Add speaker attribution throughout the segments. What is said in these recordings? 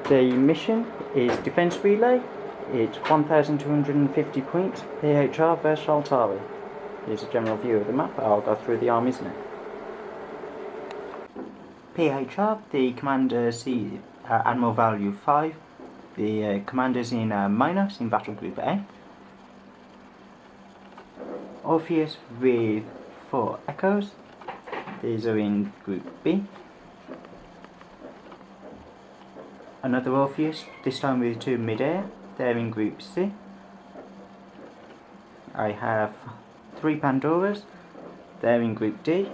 Speaker 1: The mission is Defense Relay. It's 1,250 points, PHR vs Shaltari. Here's a general view of the map. I'll go through the armies now. PHR, the commander sees Admiral value 5. The commander's in minus in battle group A. Orpheus with 4 echoes. These are in group B. Another Orpheus, this time with 2 mid-air. They're in group C. I have 3 Pandoras. They're in group D.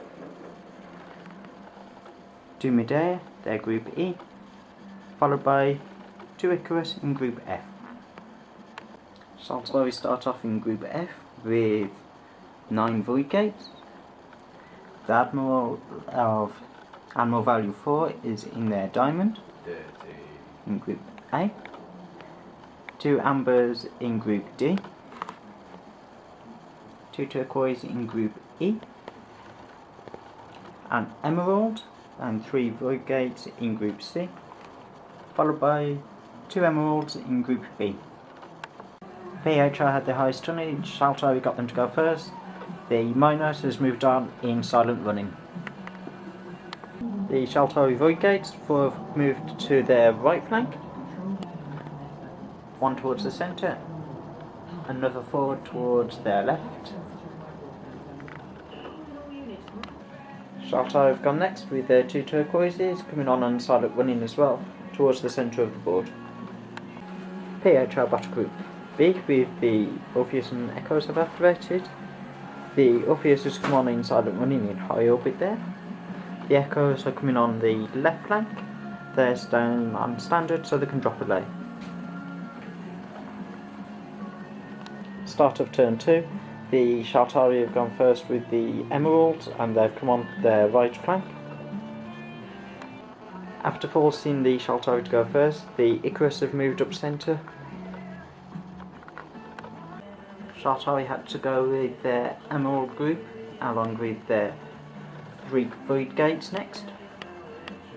Speaker 1: 2 mid-air. They're group E. Followed by 2 Icarus in group F. Shaltari start off in group F with 9 Void Gates. The Admiral of Admiral value 4 is in their diamond in group A. 2 Ambers in group D. 2 Turquoise in group E. An Emerald and 3 Void Gates in group C. Followed by 2 Emeralds in group B. PHR had the highest tonnage. Shaltari got them to go first. The Miners has moved on in silent running. The Shaltari Void Gates have moved to their right flank. 1 towards the centre. Another 4 towards their left. Shaltari have gone next with their 2 Turquoises coming on silent running as well towards the centre of the board. PHR battle group B with the Orpheus and Echoes have activated. The Orpheus has come on in silent running in high orbit there. The Echoes are coming on the left flank. They're staying on standard so they can drop a lay. Start of turn 2. The Shaltari have gone first with the Emeralds and they've come on their right flank. After forcing the Shaltari to go first, the Icarus have moved up centre. Shaltari had to go with their Emerald group along with their 3 Void Gates next.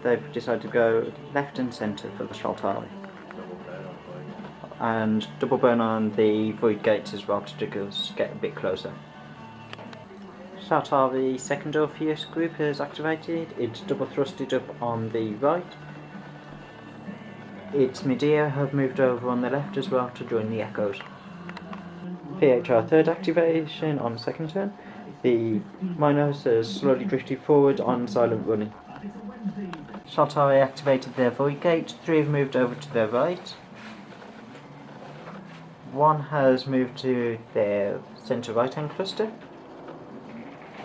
Speaker 1: They've decided to go left and centre for the Shaltari. And double burn on the Void Gates as well to get a bit closer. Shaltari second Orpheus group has activated. It's double thrusted up on the right. Its Medea have moved over on the left as well to join the Echoes. PHR third activation on second turn. The Minos has slowly drifted forward on silent running. Shaltari activated their Void Gate. 3 have moved over to their right. 1 has moved to their centre right hand cluster.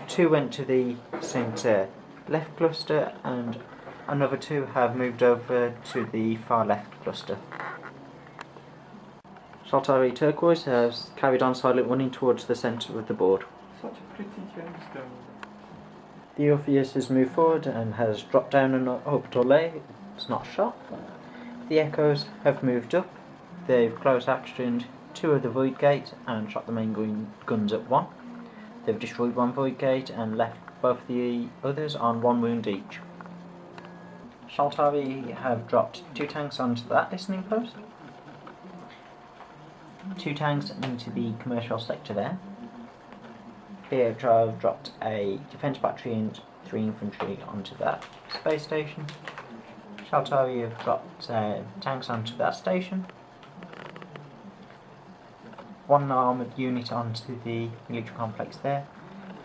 Speaker 1: 2 went to the centre left cluster and another 2 have moved over to the far left cluster. Shaltari Turquoise has carried on silent running towards the centre of the board.
Speaker 2: Such a pretty gemstone.
Speaker 1: The Orpheus has moved forward and has dropped down an orbital lay. It's not shot. The Echoes have moved up. They've close actioned 2 of the Void Gates and shot the main guns at 1. They've destroyed 1 Void Gate and left both the others on 1 wound each. Shaltari have dropped 2 tanks onto that listening post. 2 tanks into the commercial sector there. PHR have dropped a defence battery and 3 infantry onto that space station. Shaltari have dropped tanks onto that station. 1 armoured unit onto the military complex there,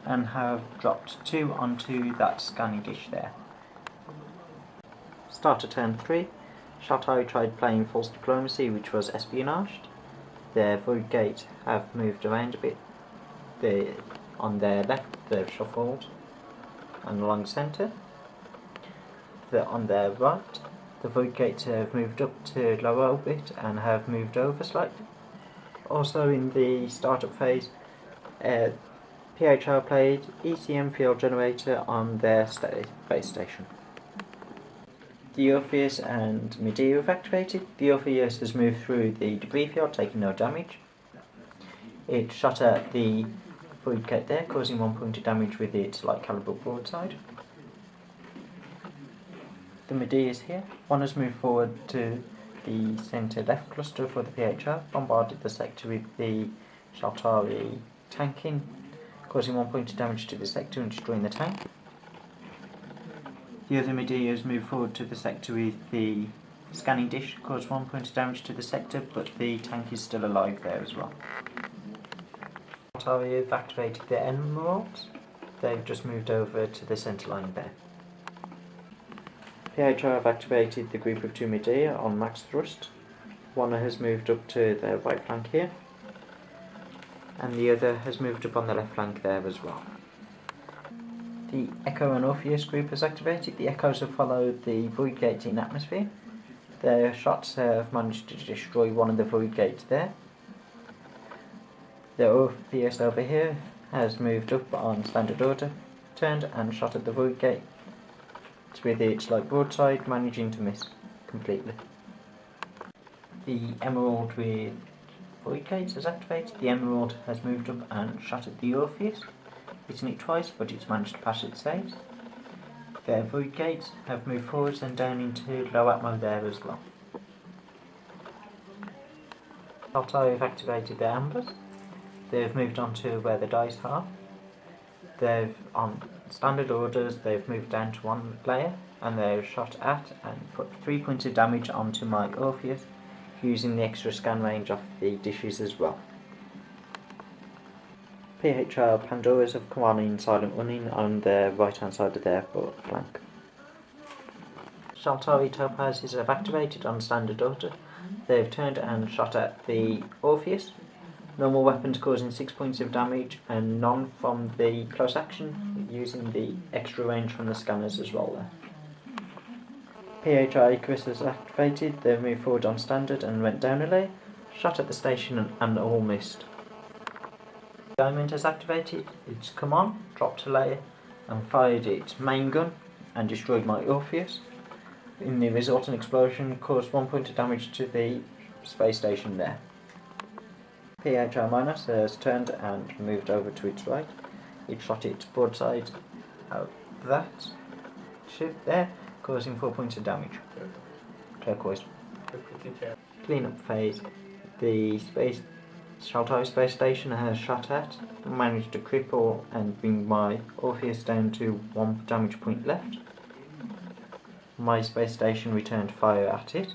Speaker 1: and have dropped 2 onto that scanning dish there. Start of turn 3. Shaltari tried playing false diplomacy, which was espionage. Their Void Gate have moved around a bit. On their left they've shuffled and along centre. On their right the Void Gates have moved up to low orbit and have moved over slightly. Also in the startup phase, PHR played ECM field generator on their base station. The Orpheus and Medea have activated. The Orpheus has moved through the debris field, taking no damage. It shot at the Void Gate there, causing 1 point of damage with its light caliber broadside. The Medea is here. 1 has moved forward to the centre left cluster for the PHR, bombarded the sector with the Shaltari tanking, causing 1 point of damage to the sector and destroying the tank. The other midi has moved forward to the sector with the scanning dish, caused 1 point of damage to the sector, but the tank is still alive there as well. Shaltari have activated their emeralds. They've just moved over to the centre line there. PHR have activated the group of 2 midi on max thrust. One has moved up to their right flank here, and the other has moved up on the left flank there as well. The Echo and Orpheus group has activated. The Echoes have followed the void gate in atmosphere. Their shots have managed to destroy one of the void gates there. The Orpheus over here has moved up on standard order, turned and shot at the void gate with its light broadside, managing to miss completely. The Emerald with void gates has activated. The Emerald has moved up and shot at the Orpheus, hitting it twice, but it's managed to pass its saves. Their void gates have moved forwards and down into low atmo there as well. Shaltari have activated their ambers. They've moved on to where the dice are. They've, on standard orders, they've moved down to 1 layer and they've shot at and put 3 points of damage onto my Orpheus, using the extra scan range of the dishes as well. PHR Pandoras have come on in silent running on the right hand side of their flank. Shaltari Topazes have activated on standard order. They've turned and shot at the Orpheus. Normal weapons causing 6 points of damage and none from the close action, using the extra range from the scanners as well there. PHR Icarus has activated. They've moved forward on standard and went down a layer, shot at the station and all missed. Diamond has activated. It's come on, dropped a layer and fired its main gun and destroyed my Orpheus. In the resultant explosion, caused 1 point of damage to the space station there. PHR Minus has turned and moved over to its right. It shot its broadside out that ship there, causing 4 points of damage. Turquoise. Cleanup phase. The Shaltari space station has shot at, managed to cripple and bring my Orpheus down to 1 damage point left. My space station returned fire at it.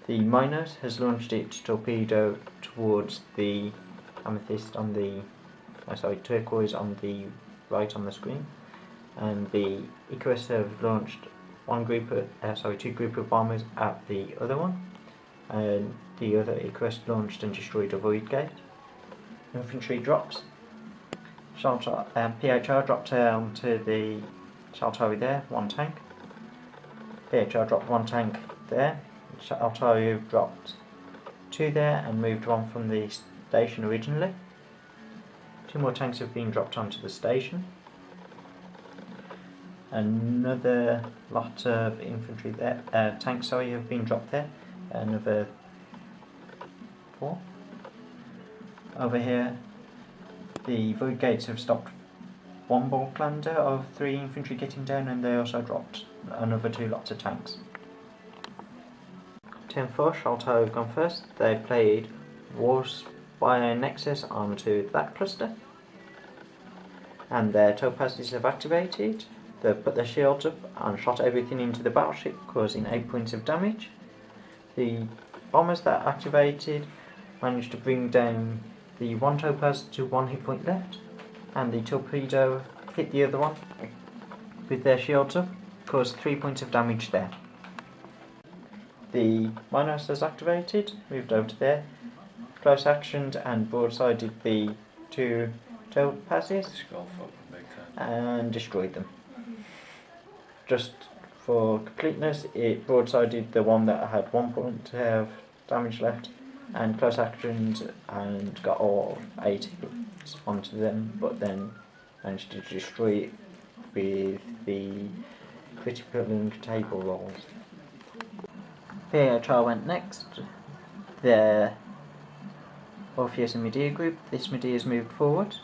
Speaker 1: The Minos has launched its torpedo towards the amethyst on the, turquoise on the right on the screen, and the Icarus have launched two group of bombers at the other one, and the other Icarus launched and destroyed a void gate. Infantry drops. PHR dropped onto the Shaltari there, 1 tank. PHR dropped 1 tank there. Shaltari dropped 2 there and moved 1 from the station originally. 2 more tanks have been dropped onto the station. Another lot of infantry there, tanks have been dropped there. Another 4. Over here, the void gates have stopped 1 bulk lander of 3 infantry getting down, and they also dropped another 2 lots of tanks. Turn 4, Shaltari have gone first. They've played Warspire Nexus onto that cluster, and their Topazes have activated. They've put their shields up and shot everything into the battleship, causing 8 points of damage. The bombers that activated managed to bring down the 1 Topaz to 1 hit point left, and the torpedo hit the other one with their shields up, caused 3 points of damage there. The Minos has activated, moved over to there, close actioned and broadsided the 2 Topazes and destroyed them. Just for completeness, it broadsided the one that had 1 point of damage left and close actioned and got all 8 hits onto them, but then managed to destroy it with the critical table rolls. PHR went next. The Orpheus and Medea group. This Medea's moved forward.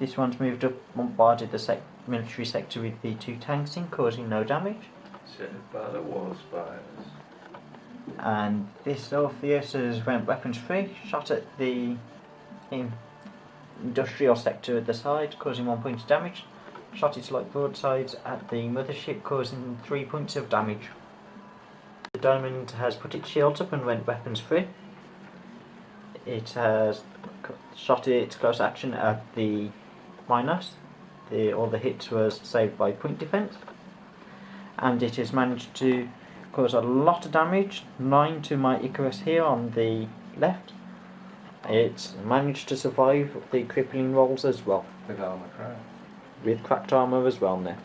Speaker 1: This one's moved up, bombarded the military sector with the 2 tanks in, causing no damage.
Speaker 2: Saved by the wall spiders.
Speaker 1: And this Orpheus has went weapons free, shot at the industrial sector at the side, causing 1 point of damage. Shot its light broadsides at the mothership, causing 3 points of damage. The diamond has put its shields up and went weapons free. It has shot its close action at the Minos. All the hits was saved by point defense. And it has managed to cause a lot of damage, 9 to my Icarus here on the left. It's managed to survive the crippling rolls as well.
Speaker 2: With armor crack.
Speaker 1: With cracked armour as well now.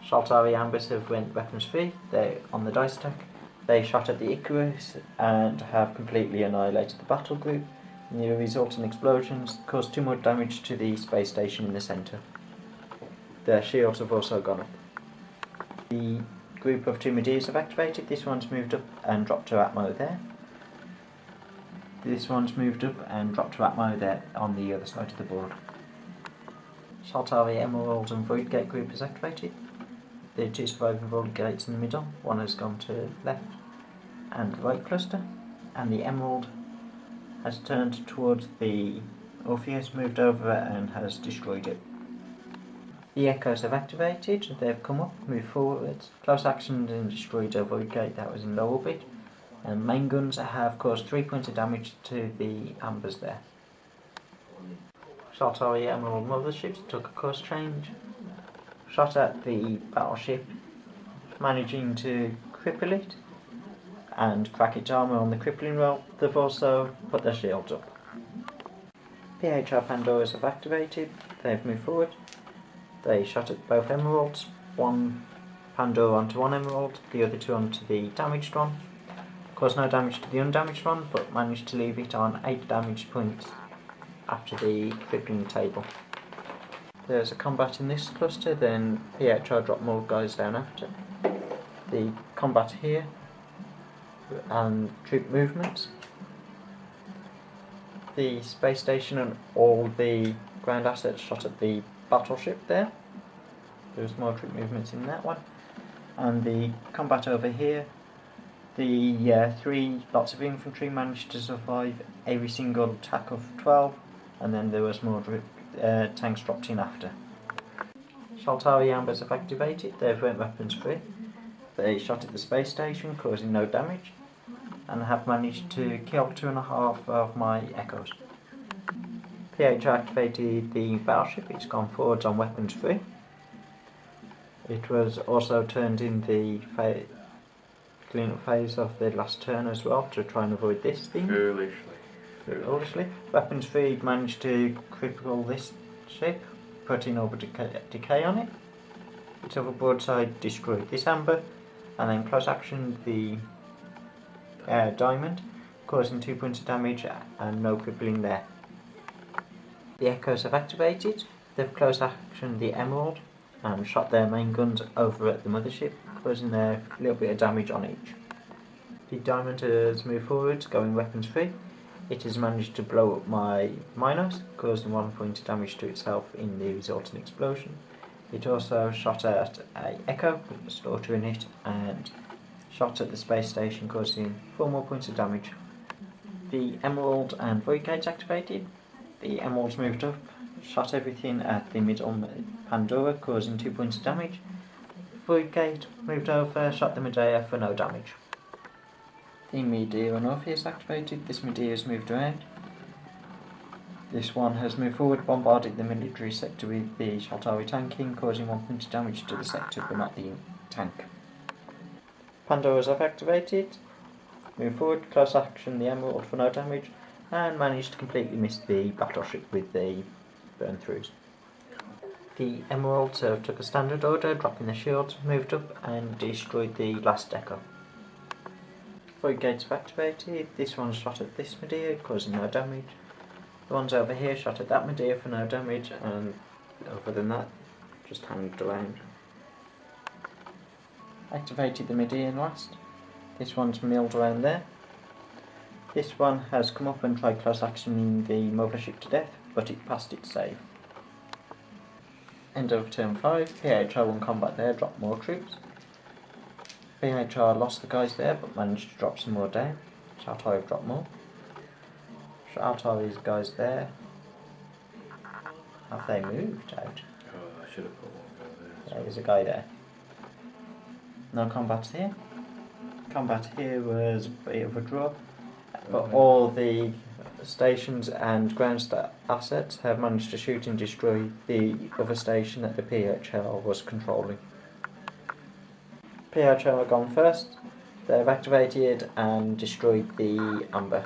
Speaker 1: Shaltari Vs have went weapons free. They're on the dice attack. They shot at the Icarus and have completely annihilated the battle group. And the resulting explosions caused 2 more damage to the space station in the centre. Their shields have also gone up. The group of 2 Medeas have activated. This one's moved up and dropped to Atmo there. This one's moved up and dropped to Atmo there on the other side of the board. Shaltari Emerald and Void Gate group is activated. The 2 surviving Void Gates in the middle. One has gone to left and right cluster, and the Emerald has turned towards the Orpheus, moved over and has destroyed it. The Echoes have activated, they've come up, moved forwards, close actioned and destroyed a Void Gate that was in low orbit, and main guns have caused 3 points of damage to the Ambers there. Shaltari Emerald motherships took a course change, shot at the battleship, managing to cripple it and crack its armour on the crippling roll. They've also put their shields up. PHR Pandoras have activated, they've moved forward. They shot at both emeralds, 1 Pandora onto 1 emerald, the other 2 onto the damaged one. Caused no damage to the undamaged one, but managed to leave it on 8 damage points after the crippling table. There's a combat in this cluster, then PHR drop more guys down after. The combat here and troop movements. The space station and all the ground assets shot at the battleship there. There's more troop movements in that one. And the combat over here, the 3 lots of infantry managed to survive every single attack of 12, and then there was more tanks dropped in after. Shaltari Ambers have activated, they've went weapons free. They shot at the space station, causing no damage, and have managed to kill 2.5 of my Echoes. PHR activated the battleship, it's gone forwards on weapons free. It was also turned in the clean-up phase of the last turn as well to try and avoid this thing. Foolishly. Weapons free managed to cripple this ship, putting orbital decay on it. Its other broadside destroyed this amber, and then close action the diamond, causing 2 points of damage and no crippling there. The Echoes have activated, they've close actioned the emerald and shot their main guns over at the mothership, causing a little bit of damage on each. The diamond has moved forward, going weapons free. It has managed to blow up my Minos, causing 1 point of damage to itself in the resulting explosion. It also shot at an Echo, with a slaughter in it, and shot at the space station, causing 4 more points of damage. The Emerald and Void Gates activated. The Emeralds moved up, shot everything at the middle Pandora, causing 2 points of damage. Void Gate moved over, shot the Medea for no damage. The Medea and Orpheus activated. This Medea has moved around. This one has moved forward, bombarded the military sector with the Shaltari tanking, causing 1 point of damage to the sector but not the tank. Pandoras have activated, moved forward, close action the Emerald for no damage, and managed to completely miss the battleship with the burn throughs. The Emeralds took a standard order, dropping their shields, moved up and destroyed the last Echo. Void Gates have activated. This one shot at this Medea, causing no damage. The ones over here shot at that Medea for no damage, and other than that, just hanged around. Activated the Medea last. This one's milled around there. This one has come up and tried close actioning the mothership to death, but it passed its save. End of turn 5, PHR won combat there, dropped more troops. PHR lost the guys there but managed to drop some more down. Shaltari have dropped more. Shaltari's guys there. Have they moved out?
Speaker 2: Oh, I should have put one over there.
Speaker 1: There's a guy there. No combat here. Combat here was a bit of a draw, but all the stations and ground assets have managed to shoot and destroy the other station that the PHR was controlling. PHR have gone first. They've activated and destroyed the amber.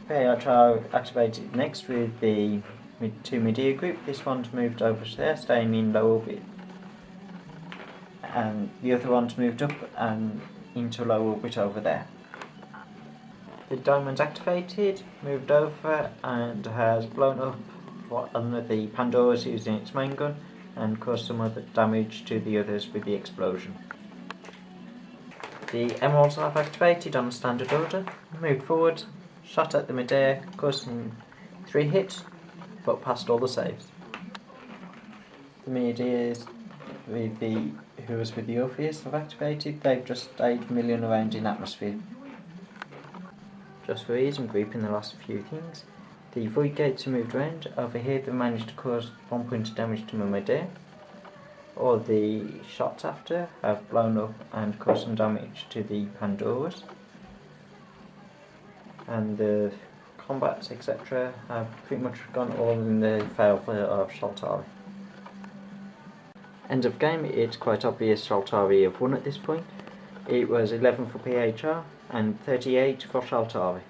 Speaker 1: PHR activated next with the two Medea group. This one's moved over there, staying in low orbit, and the other one's moved up and into low orbit over there. The diamond's activated, moved over, and has blown up one of the Pandoras using its main gun and caused some other damage to the others with the explosion. The emeralds have activated on standard order, moved forward, shot at the Medea, causing 3 hits, but passed all the saves. The Medeas who was with the Orpheus have activated. They've just stayed milling around in atmosphere. Just for ease, I'm grouping the last few things. The void gates are moved around. Over here they've managed to cause 1 point of damage to my Medea. All the shots after have blown up and caused some damage to the Pandoras. And the combats, etc., have pretty much gone all in the favour of Shaltari. End of game, it's quite obvious Shaltari have won at this point. It was 11 for PHR and 38 for Shaltari.